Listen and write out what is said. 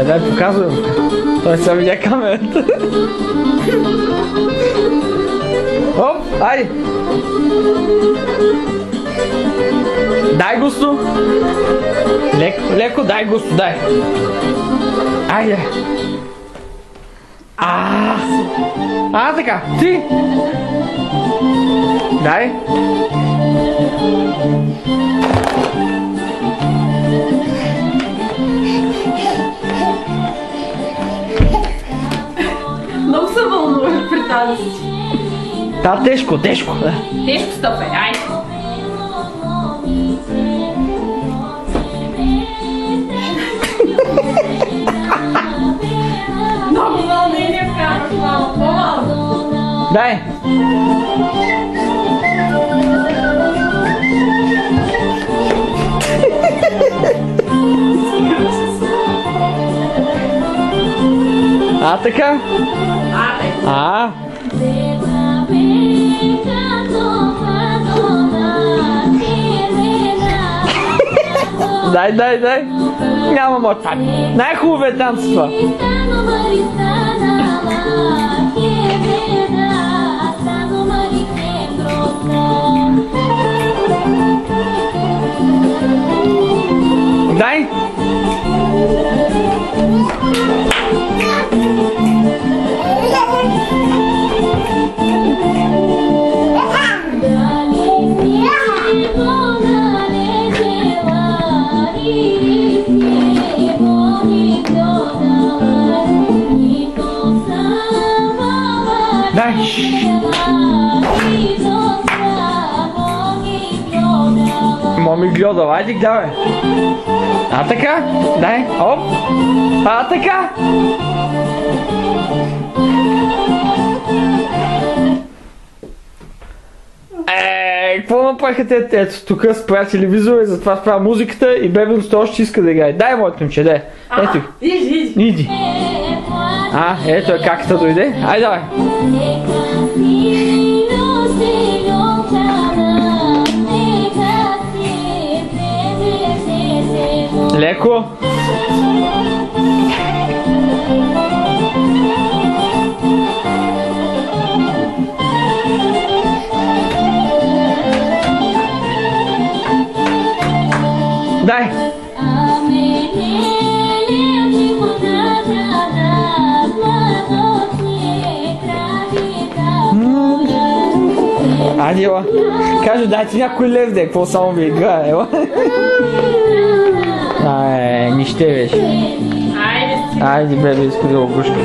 Дай, показвам. Той сега видя камерата. Оп, айде. Дай густо. Леко, дай густо, дай. Айде. Така, ти. Дай. Много се вълнуваш при тази си. Да, тежко. Тежко стъпе, айде. Много вълнение вкараш, мама, по-малко. Дай. Така. Дай. Няма мой това. Най-хубавият танц това. Дай. Моми гледал, айде давай. Така, дай, оп. Така. Какво направиха те? Ето, тук спря телевизора и затова спря музиката и бебето още иска да играе. Дай, моето момче, дай. Ето. Иди. Ето е каката дойде. Айде, давай. Леко. Дай. Айде, ела. Кажи, дайте някой лев, де, какво само ви играе, ела. Нище беше. Айде, бебе, иска да огушка.